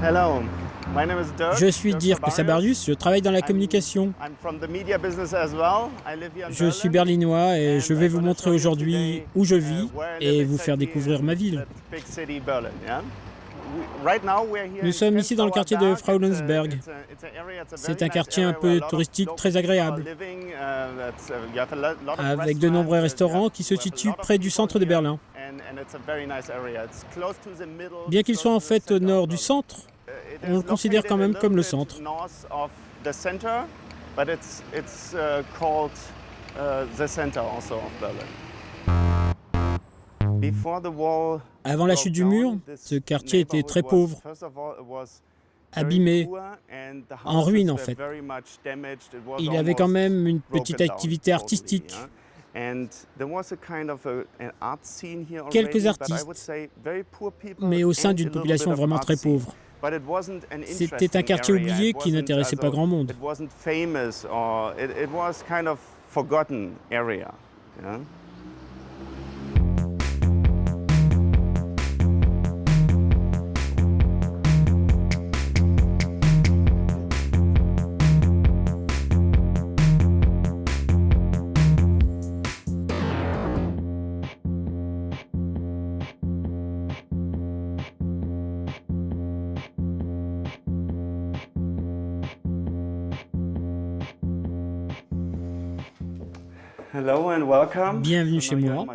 Hello, my name is Dirk. Je suis Dirk Sabarius, je travaille dans la communication. I'm from the media business as well. I live here in Je suis Berlin. berlinois et je vais vous montrer aujourd'hui où je vis Where I et live vous faire exactly découvrir ma in ville. that big city, Berlin, yeah? Right now we're here Nous in sommes ici dans le quartier de Prenzlauer Berg. Fraulensberg. C'est un C'est quartier un peu touristique très agréable, avec de nombreux restaurants qui se situent près du centre de Berlin. Bien qu'il soit en fait au nord du centre, on le considère quand même comme le centre. Avant la chute du mur, ce quartier était très pauvre, abîmé, en ruine en fait. Il y avait quand même une petite activité artistique, quelques artistes, mais au sein d'une population vraiment très pauvre. C'était un quartier oublié qui n'intéressait pas grand monde. Hello and welcome. Bienvenue chez moi.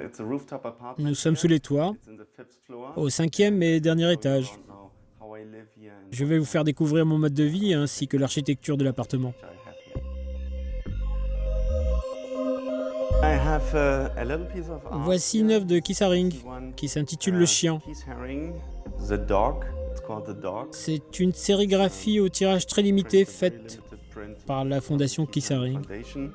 It's a rooftop apartment. Nous sommes sous les toits, It's in the 5th floor. au 5e et dernier étage. I don't know how I live here and Je vais vous faire découvrir mon mode de vie ainsi que l'architecture de l'appartement. what I have here. I have a little piece of art. Voici une œuvre de Keith Haring One, qui s'intitule Le Chien. Keith Haring, The Dog. It's called The Dog. C'est une sérigraphie au tirage très limité Very faite limited print par la fondation Keith Haring. Foundation.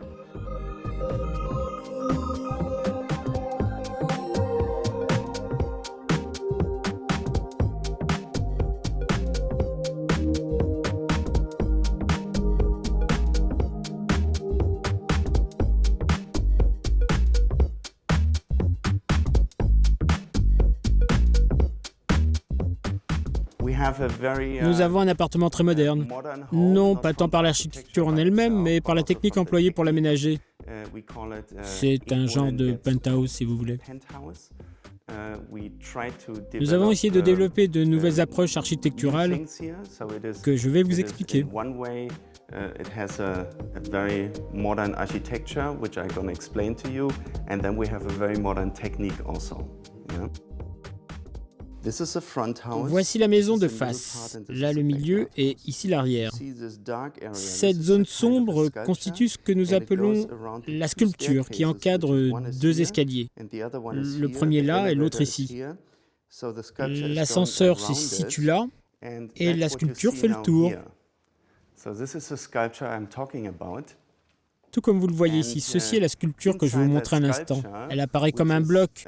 We have a very, Nous avons un appartement très moderne. modern home, Non not pas tant from par the l'architecture en architecture elle-même, itself, mais par but la also technique from the employée pour technique. l'aménager. We call it, C'est un genre de penthouse si vous voulez. penthouse. We try to Nous avons develop, essayé de développer de nouvelles approches architecturales things here. So it is- que je vais it vous is expliquer. in one way, it has a very modern architecture, which I'm going to explain to you, and then we have a very modern technique also. Yeah. This is the front house. Voici la maison de This is the middle face, part and this là is le the milieu backyard. et ici l'arrière. See this dark area, this Cette is a zone kind of a sombre sculpture, constitue ce que nous and it appelons goes around the la two sculpture qui staircases, encadre which one is deux here, escaliers. and the other one is Le here, premier the là et l'autre elevator is ici. here. So the sculpture is L'ascenseur going se around situe it, là and et that's la what you sculpture see fait le now tour. here. So this is the sculpture I'm talking about. Tout comme vous le voyez ici, ceci est la sculpture que je vais vous montrer un instant. Elle apparaît comme un bloc,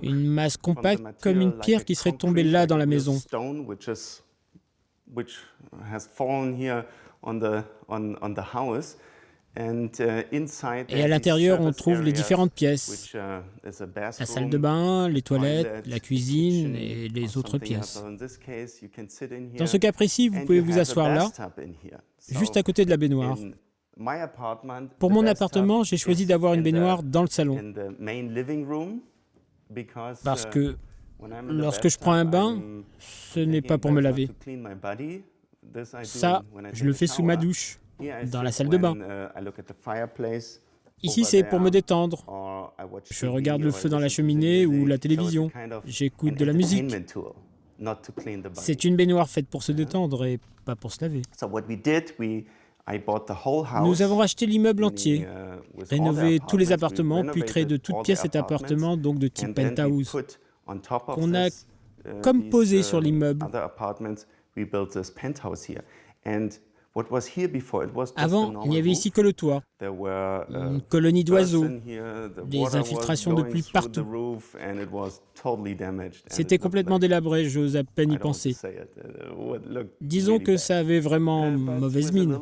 une masse compacte comme une pierre qui serait tombée là dans la maison. Et à l'intérieur, on trouve les différentes pièces. La salle de bain, les toilettes, la cuisine et les autres pièces. Dans ce cas précis, vous pouvez vous asseoir là, juste à côté de la baignoire. Pour mon appartement, j'ai choisi d'avoir une baignoire dans le salon. Parce que lorsque je prends un bain, ce n'est pas pour me laver. Ça, je le fais sous ma douche, dans la salle de bain. Ici, c'est pour me détendre. Je regarde le feu dans la cheminée ou la télévision. J'écoute de la musique. C'est une baignoire faite pour se détendre et pas pour se laver. Nous avons racheté l'immeuble entier, rénové tous les appartements, puis créé de toutes pièces cet appartement, donc de type penthouse, qu'on a comme posé sur l'immeuble. Avant, il n'y avait ici que le toit, une colonie d'oiseaux, des infiltrations de pluie partout. C'était complètement délabré, j'ose à peine y penser. Disons que ça avait vraiment mauvaise mine.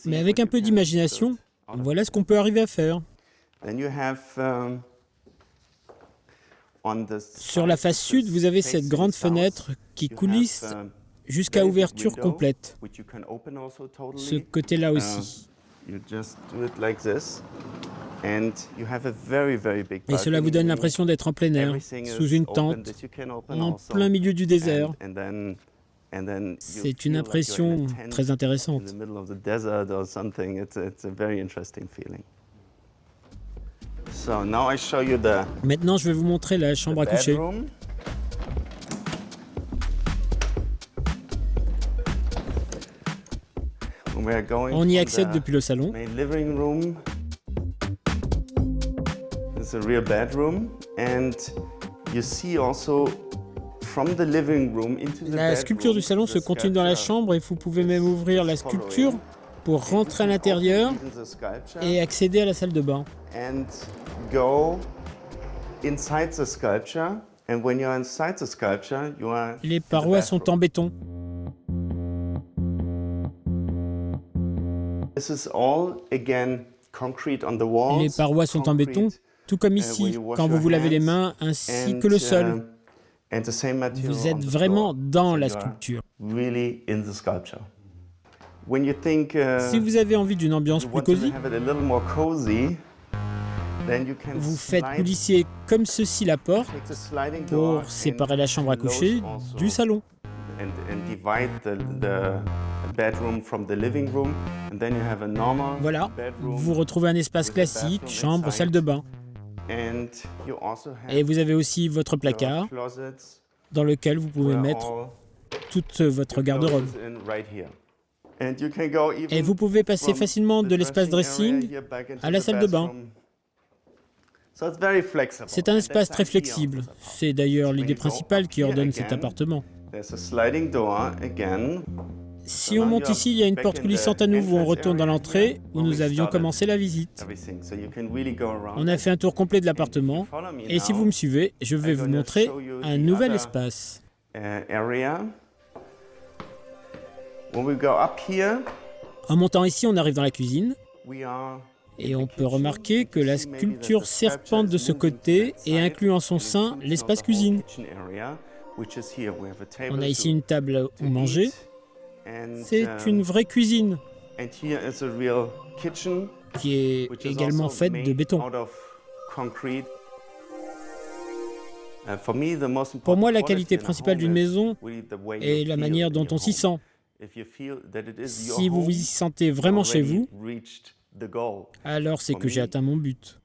Mais avec un peu d'imagination, voilà ce qu'on peut arriver à faire. Sur la face sud, vous avez cette grande fenêtre qui coulisse jusqu'à ouverture complète. Ce côté-là aussi. Et cela vous donne l'impression d'être en plein air, sous une tente, en plein milieu du désert. C'est une impression très intéressante. Maintenant, je vais vous montrer la chambre à coucher. On y accède depuis le salon. La sculpture du salon se continue dans la chambre et vous pouvez même ouvrir la sculpture pour rentrer à l'intérieur et accéder à la salle de bain. Les parois sont en béton. Les parois sont en béton, tout comme ici, quand vous vous lavez les mains, ainsi que le sol. Vous êtes vraiment dans la sculpture. Si vous avez envie d'une ambiance plus cosy, vous faites coulisser comme ceci la porte pour séparer la chambre à coucher du salon. Voilà, vous retrouvez un espace classique, chambre, salle de bain. Et vous avez aussi votre placard dans lequel vous pouvez mettre toute votre garde-robe. Et vous pouvez passer facilement de l'espace dressing à la salle de bain. C'est un espace très flexible. C'est d'ailleurs l'idée principale qui ordonne cet appartement. Si on monte ici, il y a une porte coulissante à nouveau. On retourne dans l'entrée où nous avions commencé la visite. On a fait un tour complet de l'appartement. Et si vous me suivez, je vais vous montrer un nouvel espace. En montant ici, on arrive dans la cuisine. Et on peut remarquer que la sculpture serpente de ce côté et inclut en son sein l'espace cuisine. On a ici une table où manger. C'est une vraie cuisine qui est également faite de béton. Pour moi, la qualité principale d'une maison est la manière dont on s'y sent. Si vous vous y sentez vraiment chez vous, alors c'est que j'ai atteint mon but.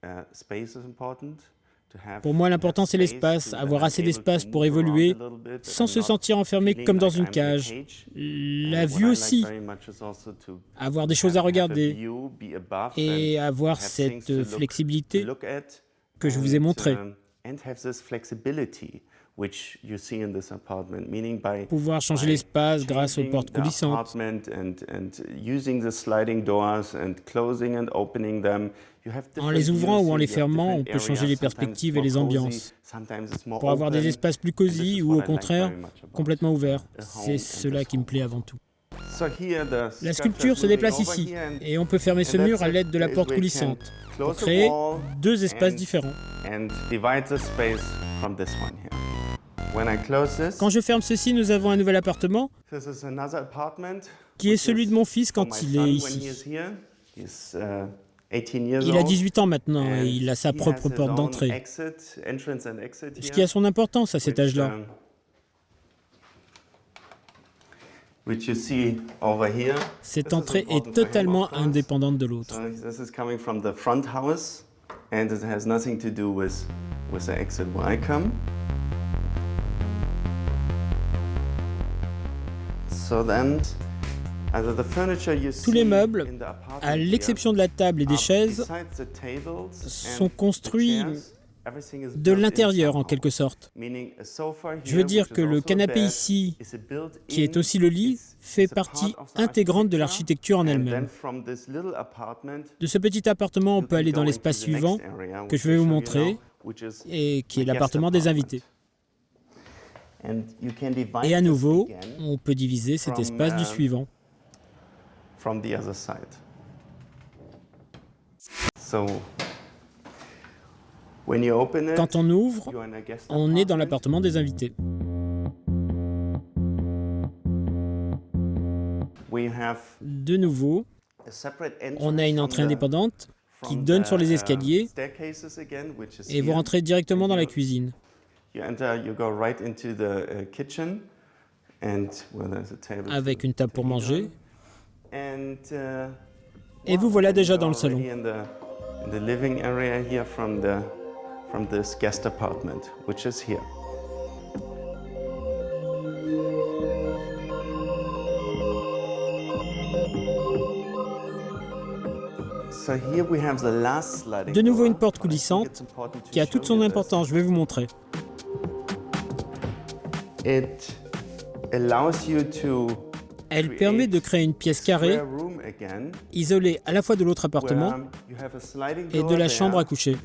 Pour moi, l'important, c'est l'espace, avoir assez d'espace pour évoluer sans se sentir enfermé comme dans une cage. La vue aussi, avoir des choses à regarder et avoir cette flexibilité que je vous ai montrée. Pouvoir changer l'espace grâce aux portes coulissantes. En les ouvrant ou en les fermant, on peut changer les perspectives et les ambiances. Pour avoir des espaces plus cosy ou au contraire, complètement ouverts. C'est cela qui me plaît avant tout. La sculpture se déplace ici et on peut fermer ce mur à l'aide de la porte coulissante pour créer deux espaces différents. Quand je ferme ceci, nous avons un nouvel appartement qui est celui de mon fils quand il est ici. Il a 18 ans maintenant et il a sa propre porte d'entrée, ce qui a son importance à cet âge-là. Cette entrée est totalement indépendante de l'autre. Tous les meubles, à l'exception de la table et des chaises, sont construits de l'intérieur en quelque sorte. Je veux dire que le canapé ici, qui est aussi le lit, fait partie intégrante de l'architecture en elle-même. De ce petit appartement, on peut aller dans l'espace suivant, que je vais vous montrer, et qui est l'appartement des invités. Et à nouveau, on peut diviser cet espace du suivant. Quand on ouvre, on est dans l'appartement des invités. De nouveau, on a une entrée indépendante qui donne sur les escaliers et vous rentrez directement dans la cuisine. Avec une table pour manger. Et vous voilà déjà dans le salon. De nouveau une porte coulissante qui a toute son importance, je vais vous montrer. Elle permet de créer une pièce carrée, isolée à la fois de l'autre appartement et de la chambre à coucher.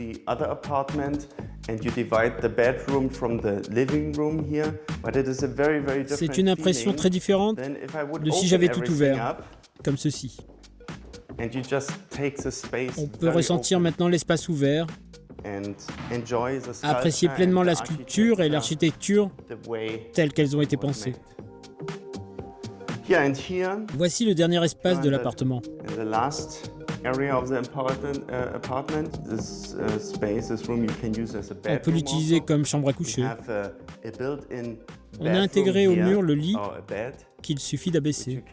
C'est une impression très différente de si j'avais tout ouvert, comme ceci. On peut ressentir maintenant l'espace ouvert, apprécier pleinement la sculpture et l'architecture telles qu'elles ont été pensées. Voici le dernier espace de l'appartement. On peut l'utiliser comme chambre à coucher. On a intégré au mur le lit qu'il suffit d'abaisser.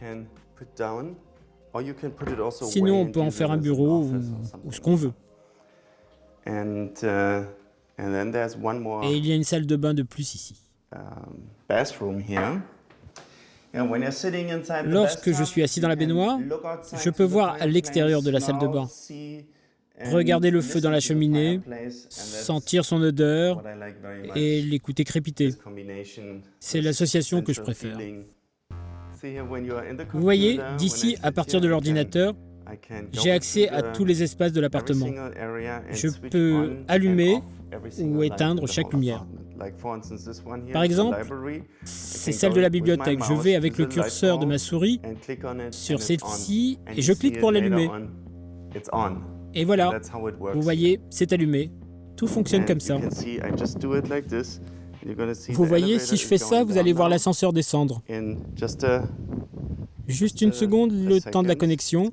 Sinon, on peut en faire un bureau ou ce qu'on veut. Et il y a une salle de bain de plus ici. Lorsque je suis assis dans la baignoire, je peux voir à l'extérieur de la salle de bain. Regarder le feu dans la cheminée, sentir son odeur et l'écouter crépiter. C'est l'association que je préfère. Vous voyez, d'ici, à partir de l'ordinateur, j'ai accès à tous les espaces de l'appartement. Je peux allumer ou éteindre chaque lumière. Par exemple, c'est celle de la bibliothèque. Je vais avec le curseur de ma souris sur celle-ci et je clique pour l'allumer. Et voilà, vous voyez, c'est allumé. Tout fonctionne comme ça. Vous voyez, si je fais ça, vous allez voir l'ascenseur descendre. Juste une seconde, le temps de la connexion.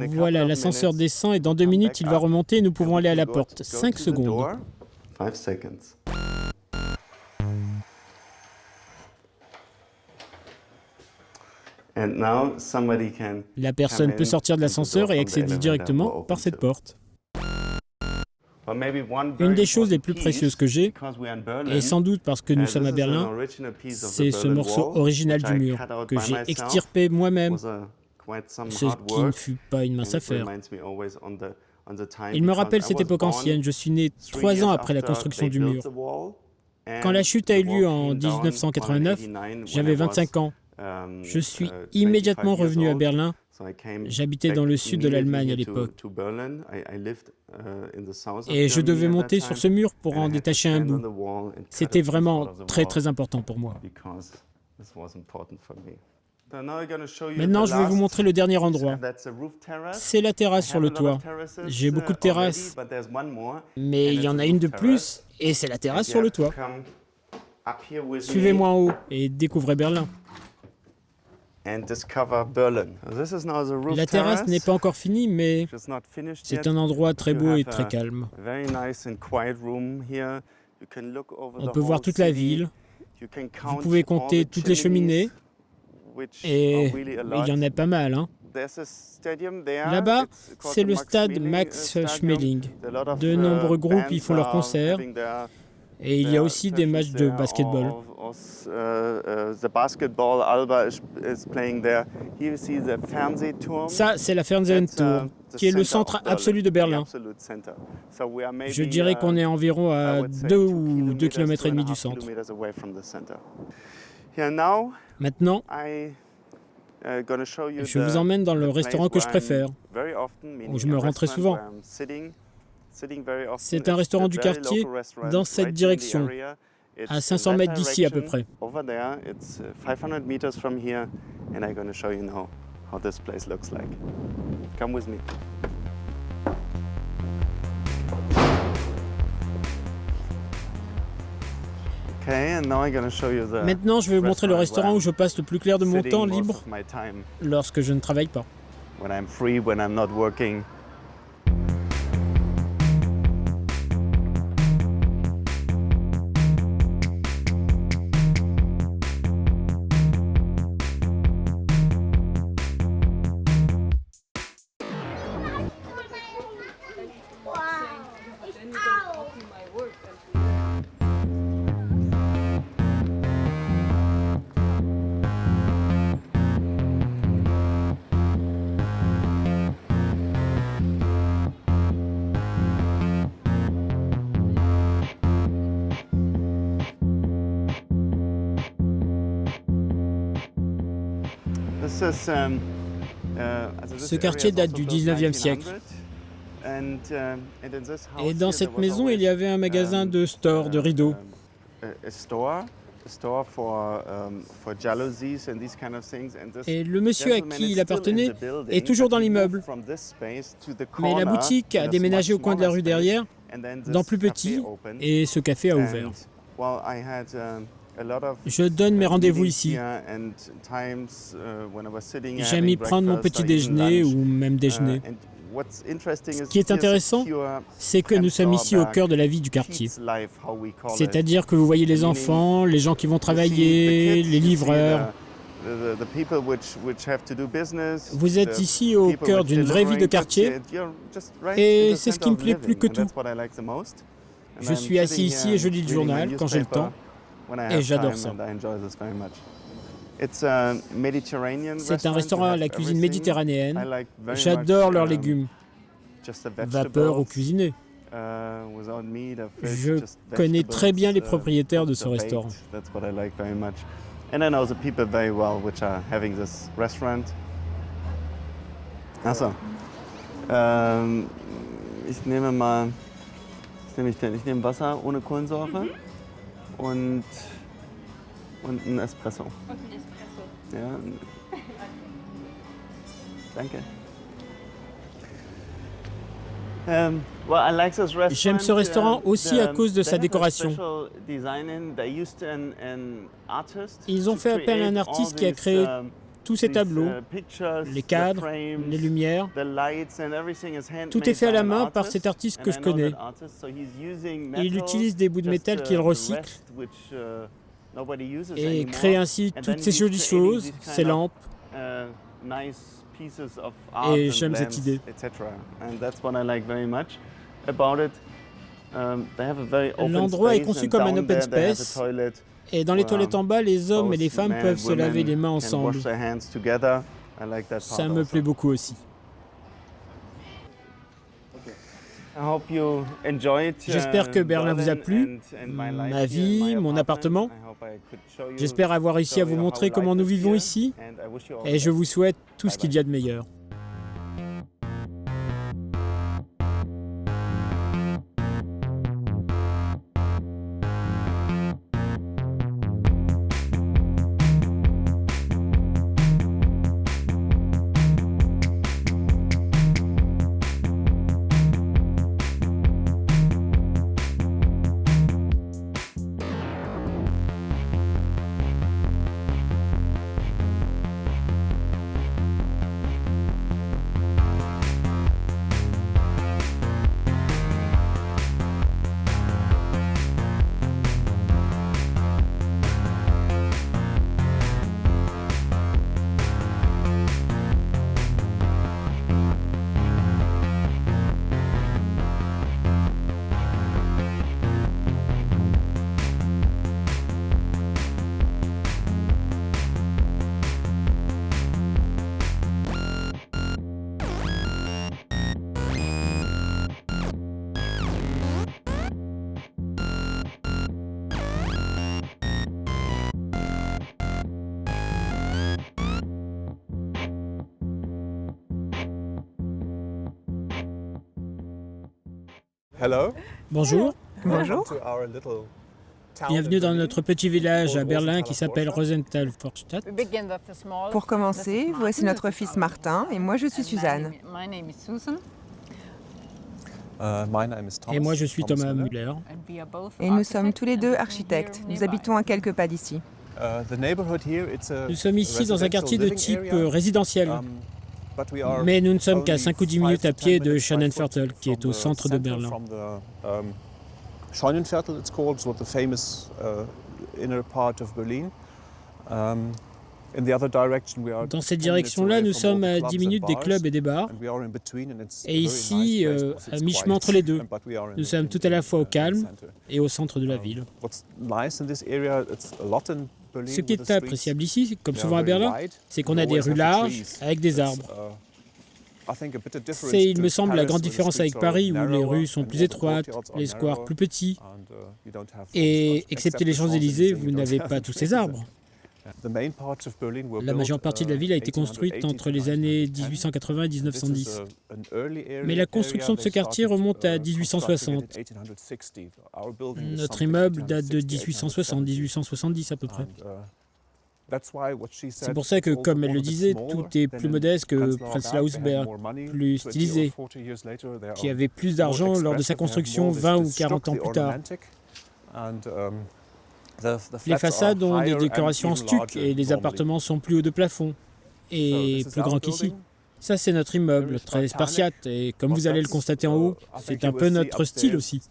Voilà, l'ascenseur descend et dans 2 minutes, il va remonter et nous pouvons aller à la porte. 5 secondes. La personne peut sortir de l'ascenseur et accéder directement par cette porte. Une des choses les plus précieuses que j'ai, et sans doute parce que nous sommes à Berlin, c'est ce morceau original du mur que j'ai extirpé moi-même, ce qui ne fut pas une mince affaire. Il me rappelle cette époque ancienne, je suis né 3 ans après la construction du mur. Quand la chute a eu lieu en 1989, j'avais 25 ans. Je suis immédiatement revenu à Berlin. J'habitais dans le sud de l'Allemagne à l'époque. Et je devais monter sur ce mur pour en détacher un bout. C'était vraiment très très important pour moi. Maintenant, je vais vous montrer le dernier endroit. C'est la terrasse sur le toit. J'ai beaucoup de terrasses, mais il y en a une de plus, et c'est la terrasse sur le toit. Suivez-moi en haut et découvrez Berlin. La terrasse n'est pas encore finie, mais c'est un endroit très beau et très calme. On peut voir toute la ville, vous pouvez compter toutes les cheminées, et il y en a pas mal. Hein. Là-bas, c'est le stade Max Schmeling. De nombreux groupes y font leurs concerts, et il y a aussi des matchs de basketball. Ça, c'est la Fernsehturm, qui est le centre absolu de Berlin. Je dirais qu'on est environ à 2 ou 2,5 km du centre. Maintenant, je vous emmène dans le restaurant que je préfère, où je me rends très souvent. C'est un restaurant du quartier dans cette direction, à 500 mètres d'ici à peu près. how this place looks like. Come with me. Maintenant, je vais vous montrer le restaurant où je passe le plus clair de mon temps libre lorsque je ne travaille pas. Ce quartier date du 19e siècle. Et dans cette maison, il y avait un magasin de stores, de rideaux. Et le monsieur à qui il appartenait est toujours dans l'immeuble. Mais la boutique a déménagé au coin de la rue derrière, dans plus petit, et ce café a ouvert. Je donne mes rendez-vous ici. J'aime y prendre mon petit déjeuner ou même déjeuner. Ce qui est intéressant, c'est que nous sommes ici au cœur de la vie du quartier. C'est-à-dire que vous voyez les enfants, les gens qui vont travailler, les livreurs. Vous êtes ici au cœur d'une vraie vie de quartier et c'est ce qui me plaît plus que tout. Je suis assis ici et je lis le journal quand j'ai le temps. Et j'adore ça. C'est un restaurant à la cuisine méditerranéenne. J'adore leurs légumes. Vapeur ou cuisinés. Je connais très bien les propriétaires de ce restaurant. Ich nehme Wasser ohne Kohlensäure. Und ein Espresso. Und ein Espresso. Ja. Danke. J'aime ce restaurant aussi à cause de sa décoration. Ils ont fait appel à un artiste qui a créé tous ces tableaux, les cadres, les lumières. Tout est fait à la main par cet artiste que je connais. Il utilise des bouts de métal qu'il recycle et crée ainsi toutes ces jolies choses, ces lampes. Et j'aime cette idée. L'endroit est conçu comme un open space. Et dans les toilettes en bas, les hommes et les femmes peuvent se laver les mains ensemble. Ça me plaît beaucoup aussi. J'espère que Berlin vous a plu, ma vie, mon appartement. J'espère avoir réussi à vous montrer comment nous vivons ici. Et je vous souhaite tout ce qu'il y a de meilleur. Hello. Bonjour. Bonjour. To our little Bienvenue dans notre petit village à Berlin qui s'appelle Rosenthal-Vorstadt. Pour commencer, voici notre fils Martin et moi je suis Suzanne. Et moi je suis Thomas Müller. Et nous sommes tous les deux architectes. Nous habitons à quelques pas d'ici. Nous sommes ici dans un quartier de type résidentiel. Mais nous ne sommes qu'à 5 ou 10 minutes à pied de Schönenviertel, qui est au centre de Berlin. Scheunenviertel, it's called, so the famous inner part of Berlin. In the other direction, we are Dans cette direction-là, nous sommes à 10 minutes des clubs et des bars. Et ici, à mi-chemin entre les deux, nous sommes tout à la fois au calme et au centre de la ville. Ce qui est appréciable ici, comme souvent à Berlin, c'est qu'on a des rues larges avec des arbres. C'est, il me semble, la grande différence avec Paris, où les rues sont plus étroites, les squares plus petits. Et, excepté les Champs-Élysées, vous n'avez pas tous ces arbres. La majeure partie de la ville a été construite entre les années 1880 et 1910. Mais la construction de ce quartier remonte à 1860. Notre immeuble date de 1860-1870 à peu près. C'est pour ça que, comme elle le disait, tout est plus modeste que Prenzlauer, plus stylisé, qui avait plus d'argent lors de sa construction 20 ou 40 ans plus tard. Les façades ont des décorations en stuc et les appartements sont plus hauts de plafond et plus grands qu'ici. Ça, c'est notre immeuble, très spartiate, et comme vous allez le constater en haut, c'est un peu notre style aussi.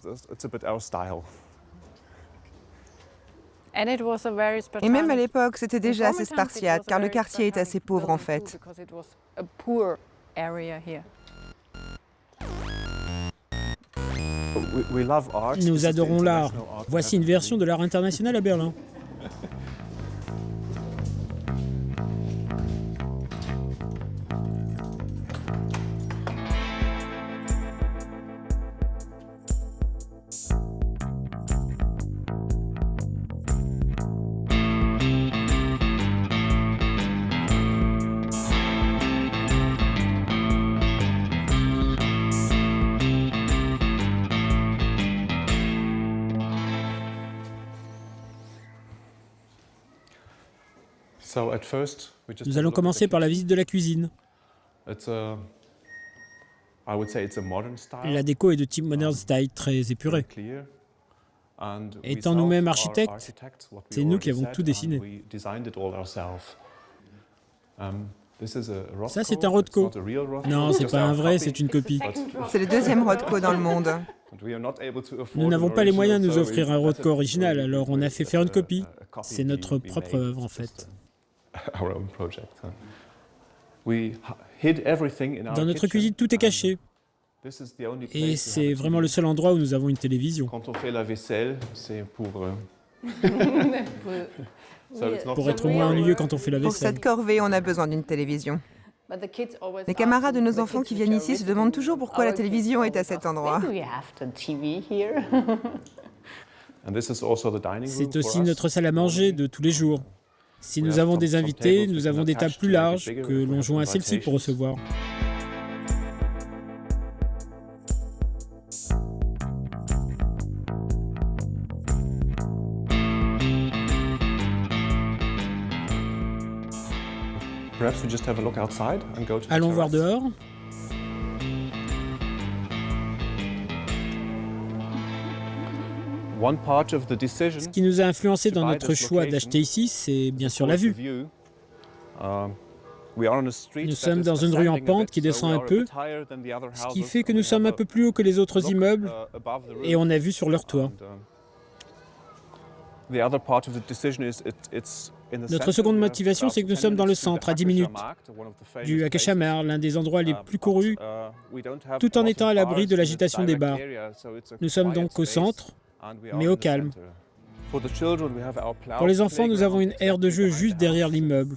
Et même à l'époque, c'était déjà assez spartiate, car le quartier est assez pauvre en fait. Nous adorons l'art. Voici une version de l'art international à Berlin. Nous allons commencer par la visite de la cuisine. La déco est de type modern style, très épurée. Étant nous-mêmes architectes, c'est nous qui avons tout dessiné. Ça, c'est un Rothko. Non, c'est pas un vrai, c'est une copie. C'est le deuxième Rothko dans le monde. Nous n'avons pas les moyens de nous offrir un Rothko original, alors on a fait faire une copie. C'est notre propre œuvre, en fait. Dans notre cuisine, tout est caché. Et c'est vraiment le seul endroit où nous avons une télévision. Quand on fait la vaisselle, c'est pour être moins ennuyeux quand on fait la Pour vaisselle. cette corvée, on a besoin d'une télévision. Les camarades de nos enfants qui viennent ici se demandent toujours pourquoi la télévision est à cet endroit. C'est aussi notre salle à manger de tous les jours. Si nous avons des invités, nous avons des tables plus larges que l'on joint à celle-ci pour recevoir. Allons voir dehors. Ce qui nous a influencé dans notre choix d'acheter ici, c'est bien sûr la vue. Nous sommes dans une rue en pente qui descend un peu, ce qui fait que nous sommes un peu plus haut que les autres immeubles et on a vue sur leur toit. Notre seconde motivation, c'est que nous sommes dans le centre, à 10 minutes, du Akashamar, l'un des endroits les plus courus, tout en étant à l'abri de l'agitation des bars. Nous sommes donc au centre, mais au calme. Pour les enfants, nous avons une aire de jeu juste derrière l'immeuble.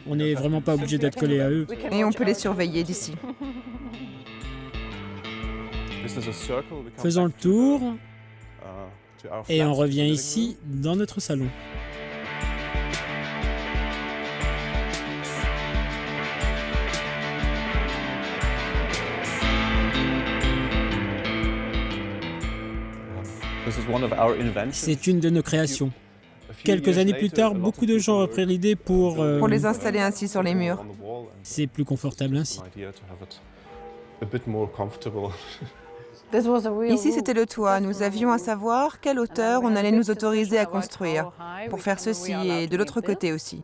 On n'est vraiment pas obligé d'être collé à eux. Et on peut les surveiller d'ici. Faisons le tour et on revient ici, dans notre salon. C'est une de nos créations. Quelques années plus tard, beaucoup de gens reprirent l'idée pour les installer ainsi sur les murs. C'est plus confortable ainsi. Ici, c'était le toit. Nous avions à savoir quelle hauteur on allait nous autoriser à construire pour faire ceci et de l'autre côté aussi.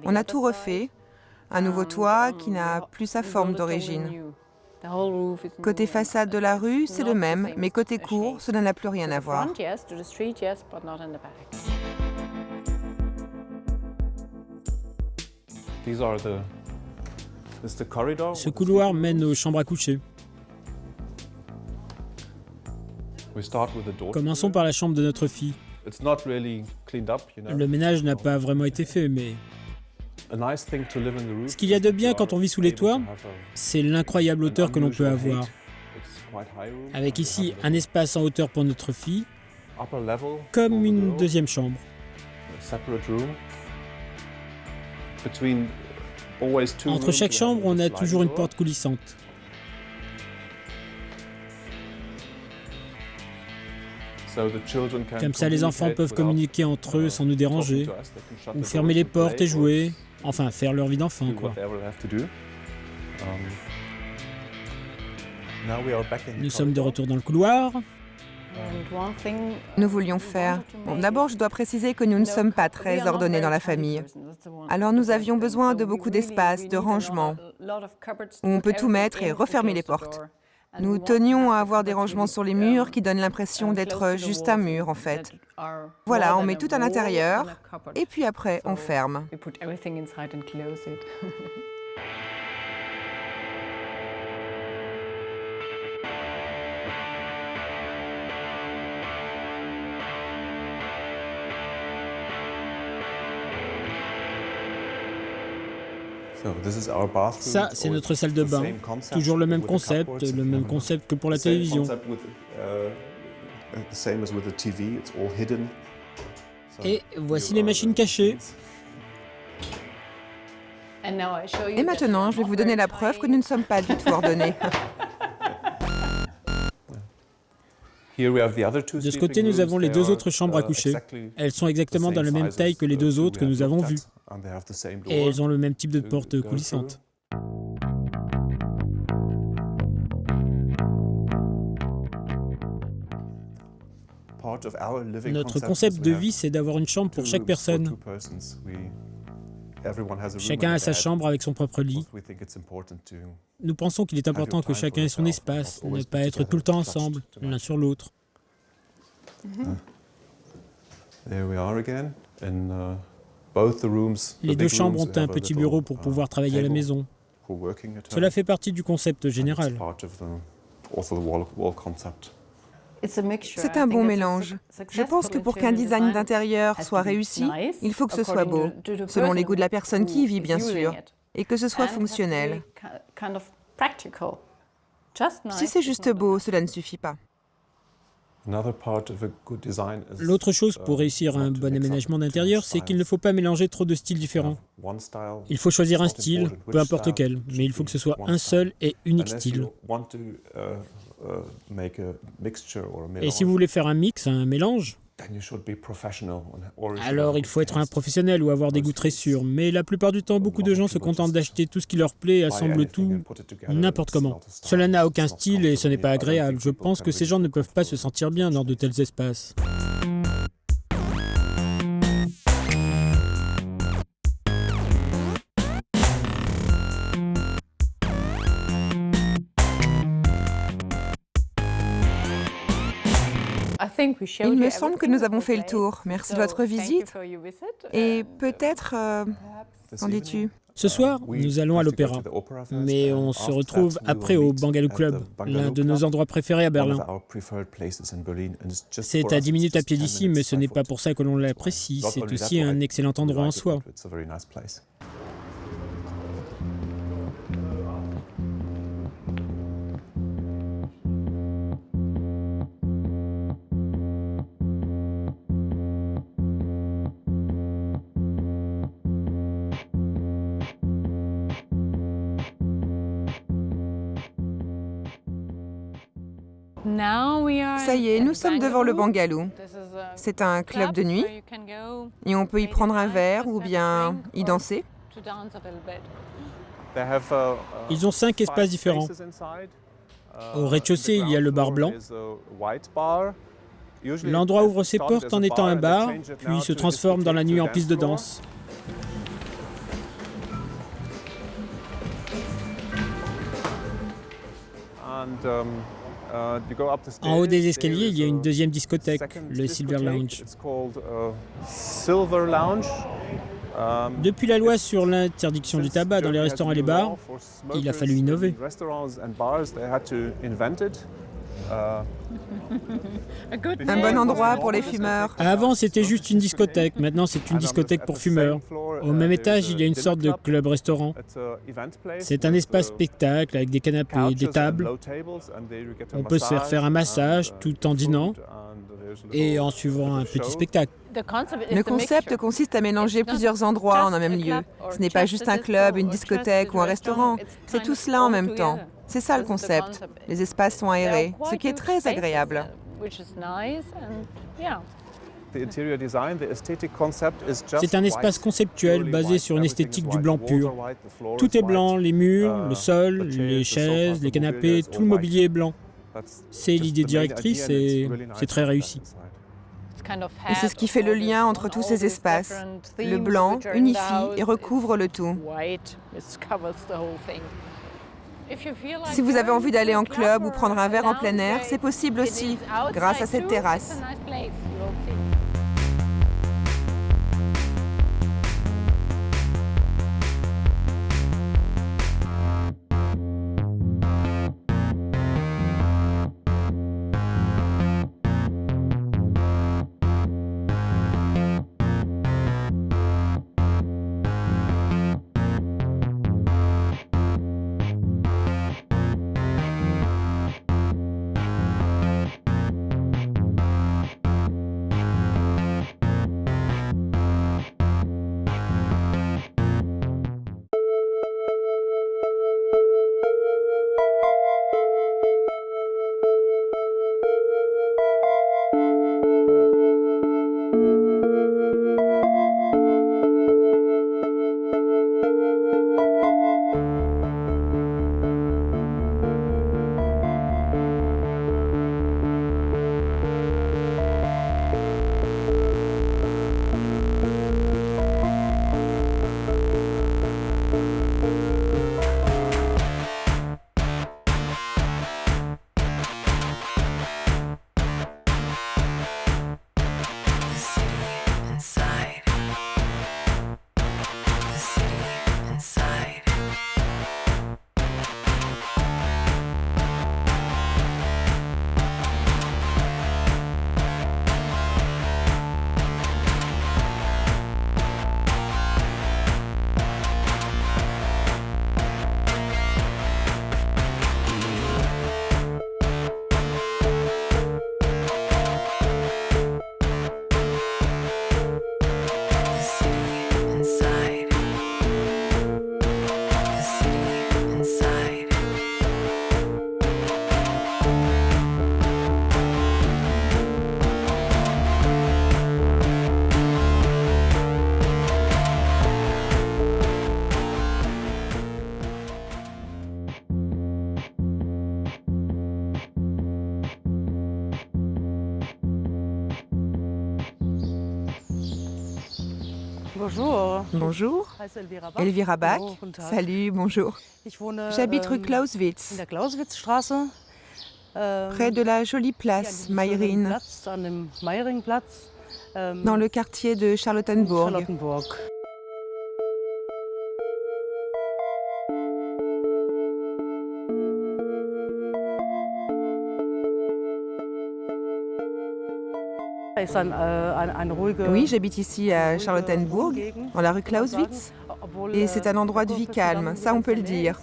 On a tout refait. Un nouveau toit qui n'a plus sa forme d'origine. Côté façade de la rue, c'est le même, mais côté cour, cela n'a plus rien à voir. Ce couloir mène aux chambres à coucher. Commençons par la chambre de notre fille. Le ménage n'a pas vraiment été fait, mais ce qu'il y a de bien quand on vit sous les toits, c'est l'incroyable hauteur que l'on peut avoir. Avec ici un espace en hauteur pour notre fille, comme une deuxième chambre. Entre chaque chambre, on a toujours une porte coulissante. Comme ça, les enfants peuvent communiquer entre eux sans nous déranger, ou fermer les portes et jouer, enfin faire leur vie d'enfant, quoi. Nous sommes de retour dans le couloir. Nous voulions faire... Bon, d'abord, je dois préciser que nous ne sommes pas très ordonnés dans la famille. Alors nous avions besoin de beaucoup d'espace, de rangement, où on peut tout mettre et refermer les portes. Nous tenions à avoir des rangements sur les murs qui donnent l'impression d'être juste un mur, en fait. Voilà, on met tout à l'intérieur, et puis après, on ferme. Ça, c'est notre salle de bain. Toujours le même concept que pour la télévision. Et voici les machines cachées. Et maintenant, je vais vous donner la preuve que nous ne sommes pas du tout ordonnés. De ce côté, nous avons les deux autres chambres à coucher. Elles sont exactement dans la même taille que les deux autres que nous avons vues. Et elles ont le même type de porte coulissante. Notre concept de vie, c'est d'avoir une chambre pour chaque personne. Chacun a sa chambre avec son propre lit. Nous pensons qu'il est important que chacun ait son espace, ne pas être tout le temps ensemble, l'un sur l'autre. Les deux chambres ont un petit bureau pour pouvoir travailler à la maison. Cela fait partie du concept général. C'est un bon mélange. Je pense que pour qu'un design d'intérieur soit réussi, il faut que ce soit beau, selon les goûts de la personne qui y vit, bien sûr, et que ce soit fonctionnel. Si c'est juste beau, cela ne suffit pas. L'autre chose pour réussir un bon aménagement d'intérieur, c'est qu'il ne faut pas mélanger trop de styles différents. Il faut choisir un style, peu importe lequel, mais il faut que ce soit un seul et unique style. Et si vous voulez faire un mix, un mélange, alors il faut être un professionnel ou avoir des goûts très sûrs. Mais la plupart du temps, beaucoup de gens se contentent d'acheter tout ce qui leur plaît et assemblent tout n'importe comment. Cela n'a aucun style et ce n'est pas agréable. Je pense que ces gens ne peuvent pas se sentir bien dans de tels espaces. Il me semble que nous avons fait le tour. Merci de votre visite. Et peut-être... qu'en dis-tu ? Ce soir, nous allons à l'opéra. Mais on se retrouve après au Bangalore Club, l'un de nos endroits préférés à Berlin. C'est à 10 minutes à pied d'ici, mais ce n'est pas pour ça que l'on l'apprécie. C'est aussi un excellent endroit en soi. Ça y est, nous sommes devant le Bangaloo. C'est un club de nuit et on peut y prendre un verre ou bien y danser. Ils ont 5 espaces différents. Au rez-de-chaussée, il y a le bar blanc. L'endroit ouvre ses portes en étant un bar, puis se transforme dans la nuit en piste de danse. En haut des escaliers, il y a une deuxième discothèque, le Silver Lounge. Depuis la loi sur l'interdiction du tabac dans les restaurants et les bars, il a fallu innover. Un bon endroit pour les fumeurs. Avant, c'était juste une discothèque. Maintenant, c'est une discothèque pour fumeurs. Au même étage, il y a une sorte de club-restaurant. C'est un espace spectacle avec des canapés, des tables. On peut se faire un massage tout en dînant et en suivant un petit spectacle. Le concept consiste à mélanger plusieurs endroits en un même lieu. Ce n'est pas juste un club, une discothèque ou un restaurant. C'est tout cela en même temps. C'est ça le concept. Les espaces sont aérés, ce qui est très agréable. C'est un espace conceptuel basé sur une esthétique du blanc pur. Tout est blanc, les murs, le sol, les chaises, les canapés, tout le mobilier est blanc. C'est l'idée directrice et c'est très réussi. Et c'est ce qui fait le lien entre tous ces espaces. Le blanc unifie et recouvre le tout. Si vous avez envie d'aller en club ou prendre un verre en plein air, c'est possible aussi, grâce à cette terrasse. Bonjour. Elvira Bach. Salut, bonjour. J'habite rue Clausewitz, près de la jolie place Meiring, dans le quartier de Charlottenburg. Oui, j'habite ici à Charlottenburg, dans la rue Clausewitz, et c'est un endroit de vie calme, ça on peut le dire,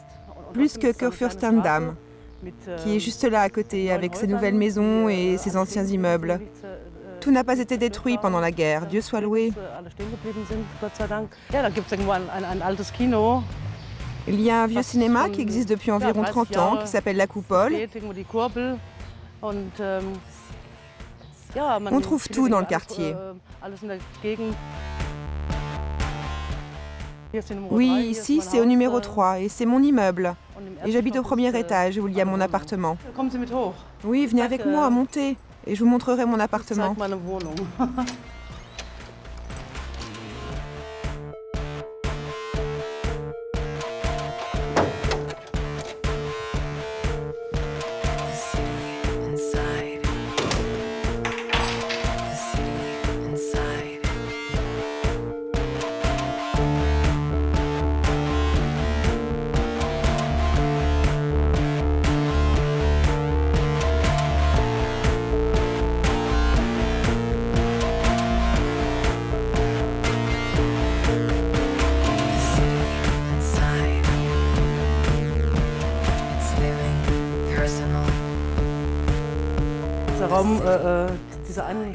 plus que Kurfürstendamm, qui est juste là à côté, avec ses nouvelles maisons et ses anciens immeubles. Tout n'a pas été détruit pendant la guerre, Dieu soit loué. Il y a un vieux cinéma qui existe depuis environ 30 ans, qui s'appelle La Coupole. On trouve tout dans le quartier. Oui, ici c'est au numéro 3 et c'est mon immeuble. Et j'habite au premier étage où il y a mon appartement. Oui, venez avec moi, montez et je vous montrerai mon appartement.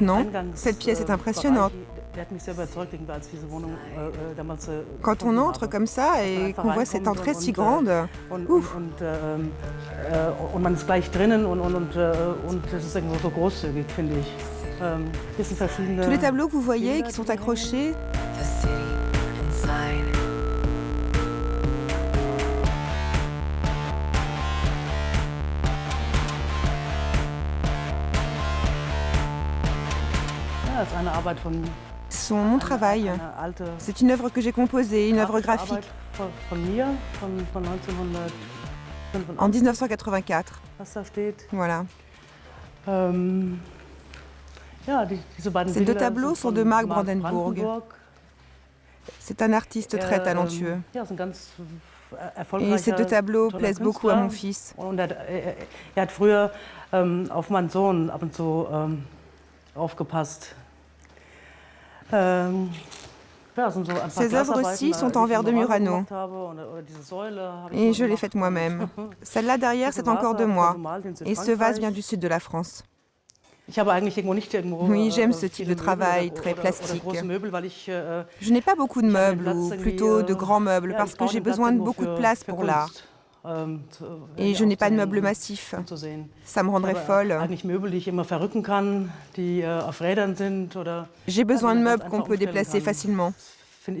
Non, cette pièce est impressionnante. Quand on entre comme ça et qu'on voit cette entrée si grande, ouf. Tous les tableaux que vous voyez qui sont accrochés, sont mon travail. C'est une œuvre que j'ai composée, une œuvre graphique. En 1984. Voilà. Ces deux tableaux sont de Marc Brandenburg. C'est un artiste très talentueux. Et ces deux tableaux plaisent beaucoup à mon fils. Ces œuvres-ci sont en verre de Murano et je l'ai faite moi-même. Celle-là derrière, c'est encore de moi. Et ce vase vient du sud de la France. Oui, j'aime ce type de travail très plastique. Je n'ai pas beaucoup de meubles, ou plutôt de grands meubles, parce que j'ai besoin de beaucoup de place pour l'art. Et je n'ai pas de meubles massifs. Ça me rendrait folle. J'ai besoin de meubles qu'on peut déplacer facilement. Pour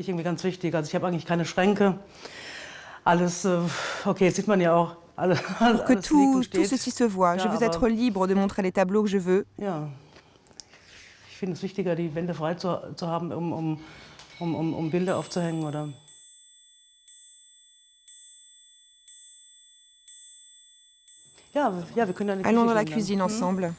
que tout ceci se voit, je veux être libre de montrer les tableaux que je veux. Allons dans la cuisine ensemble.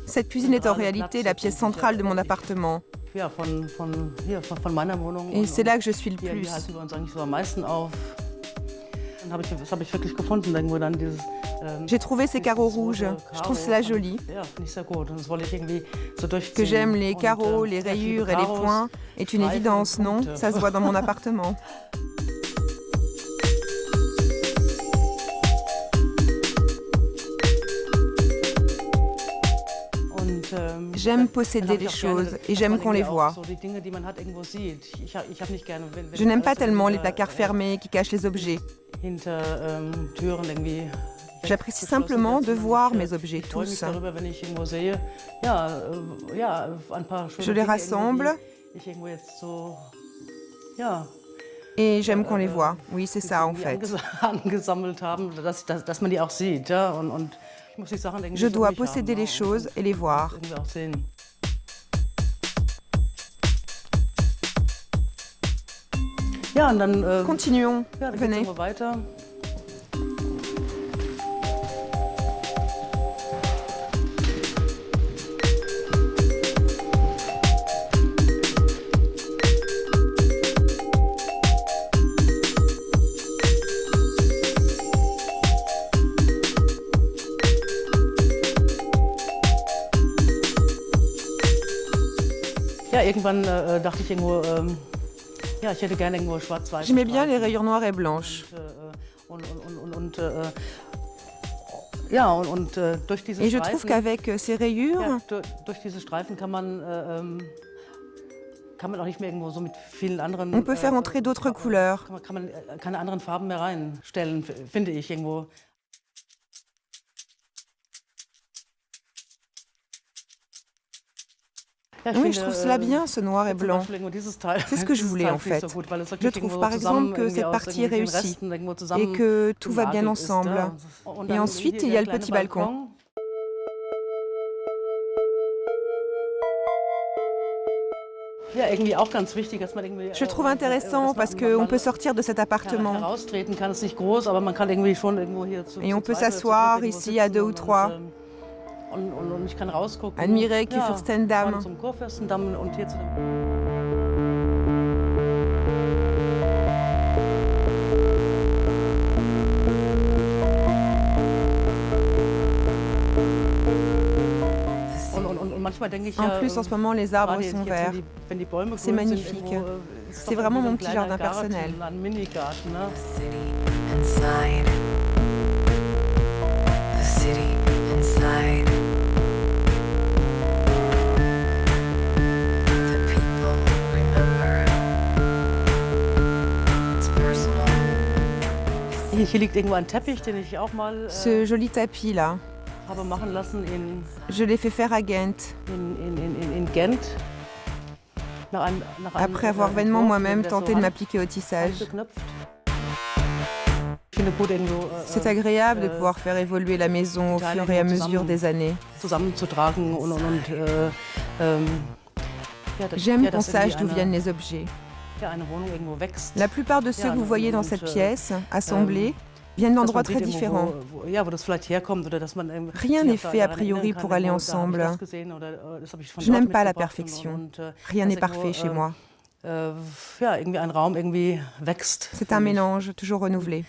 Cette cuisine est en réalité la pièce centrale de mon appartement. Et c'est là que je suis le plus. J'ai trouvé ces carreaux rouges. Je trouve cela joli. Que j'aime les carreaux, les rayures et les points est une évidence, non? Ça se voit dans mon appartement. J'aime posséder les choses et j'aime qu'on les voit. Je n'aime pas tellement les placards fermés qui cachent les objets. J'apprécie simplement de voir mes objets, tous. Je les rassemble et j'aime qu'on les voit. Oui, c'est ça en fait. Je dois posséder les choses et les voir. Continuons. Venez. J'aimais bien les rayures noires et blanches. Et je trouve qu'avec ces rayures, on peut faire entrer d'autres couleurs. Oui, je trouve cela bien, ce noir et blanc. C'est ce que je voulais en fait. Je trouve par exemple que cette partie est réussie et que tout va bien ensemble. Et ensuite, il y a le petit balcon. Je trouve intéressant parce qu'on peut sortir de cet appartement. Et on peut s'asseoir ici à 2 ou 3. Admirer Kurfürstendamm. En plus, en ce moment, les arbres sont verts. C'est magnifique. C'est vraiment mon petit jardin personnel. Ce joli tapis là, je l'ai fait faire à Ghent. Après avoir vainement moi-même tenté de m'appliquer au tissage. C'est agréable de pouvoir faire évoluer la maison au fur et à mesure des années. J'aime qu'on sache d'où viennent les objets. La plupart de ceux que vous voyez dans cette pièce, assemblés, viennent d'endroits très différents. Rien n'est fait a priori pour aller ensemble. Je n'aime pas la perfection. Rien n'est parfait chez moi. C'est un mélange, toujours renouvelé.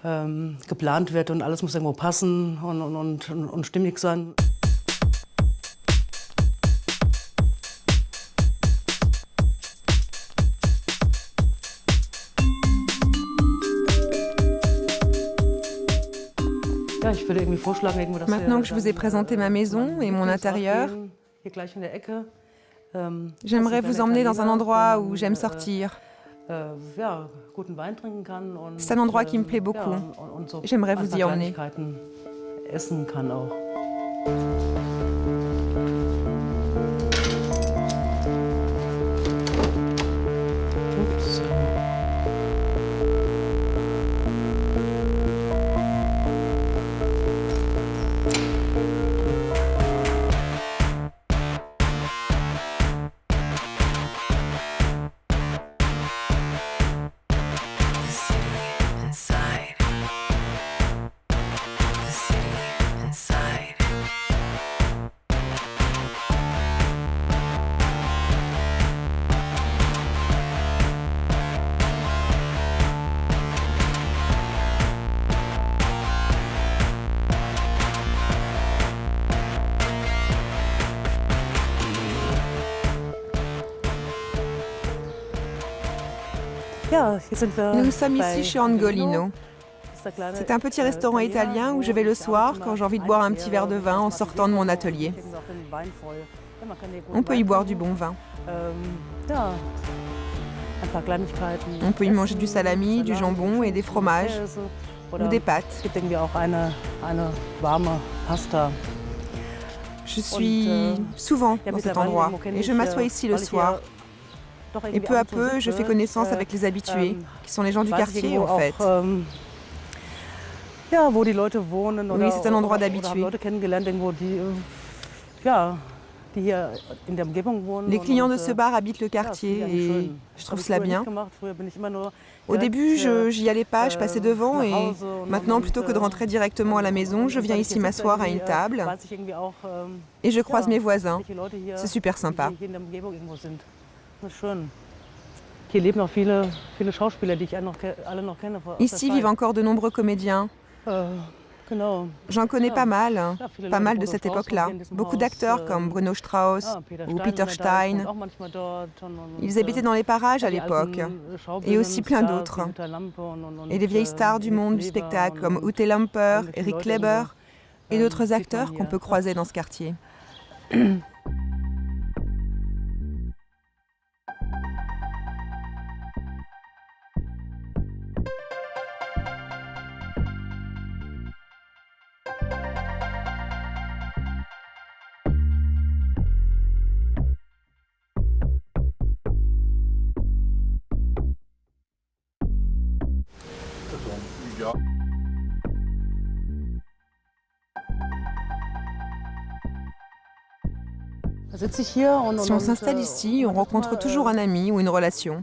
Geplant wird und alles muss irgendwo passen und stimmig sein. Maintenant que je vous ai présenté ma maison et mon intérieur, j'aimerais vous emmener dans un endroit où j'aime sortir. C'est un endroit qui me plaît beaucoup. J'aimerais vous y emmener. Nous sommes ici chez Angolino. C'est un petit restaurant italien où je vais le soir quand j'ai envie de boire un petit verre de vin en sortant de mon atelier. On peut y boire du bon vin. On peut y manger du salami, du jambon et des fromages ou des pâtes. Je suis souvent dans cet endroit et je m'assois ici le soir. Et peu à peu, je fais connaissance avec les habitués, qui sont les gens du quartier en fait. Oui, c'est un endroit d'habitués. Les clients de ce bar habitent le quartier et je trouve cela bien. Au début, j'y allais pas, je passais devant et maintenant, plutôt que de rentrer directement à la maison, je viens ici m'asseoir à une table et je croise mes voisins. C'est super sympa. Ici vivent encore de nombreux comédiens. J'en connais pas mal de cette époque-là. Beaucoup d'acteurs comme Bruno Strauss ou Peter Stein. Ils habitaient dans les parages à l'époque, et aussi plein d'autres. Et des vieilles stars du monde du spectacle comme Ute Lamper, Eric Kleber, et d'autres acteurs qu'on peut croiser dans ce quartier. Si on s'installe ici, on rencontre toujours un ami ou une relation.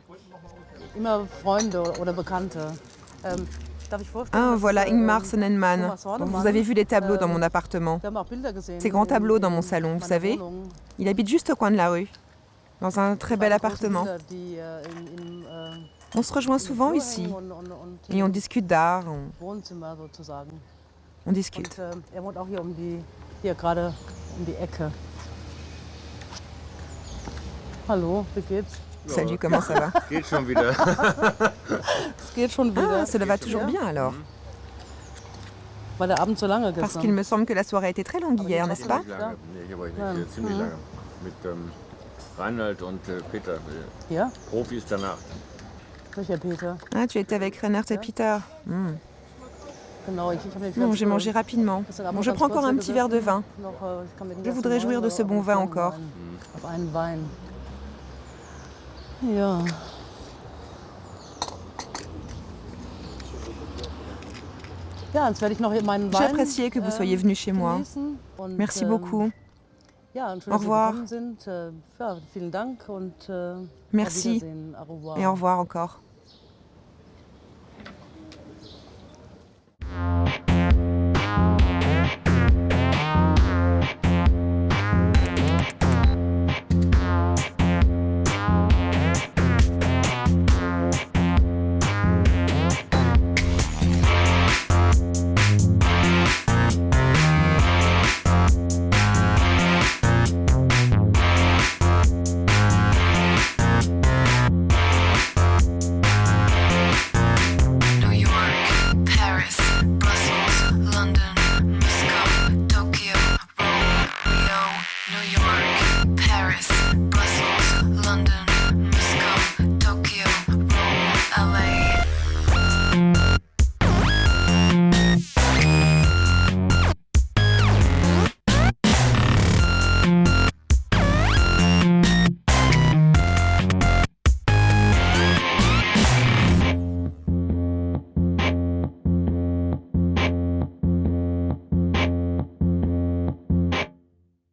Ah, voilà Ingmar Sonnenmann, dont vous avez vu les tableaux dans mon appartement. Ces grands tableaux dans mon salon, vous savez. Il habite juste au coin de la rue, dans un très bel appartement. On se rejoint souvent ici, et on discute d'art, on discute. Hallo, wie geht's? Salut, comment ça va? Geht schon wieder. Ah, cela va toujours bien alors. Parce qu'il me semble que la soirée a été très longue hier, n'est-ce pas? Ziemlich lange. Mit Reinhold und Peter, Profis der Nacht. Ah, tu étais avec Reinhard et Peter. Non, j'ai mangé rapidement. Bon, je prends encore un petit verre de vin. Je voudrais jouir de ce bon vin encore. J'ai apprécié que vous soyez venu chez moi. Merci beaucoup. Au revoir. Merci et au revoir encore.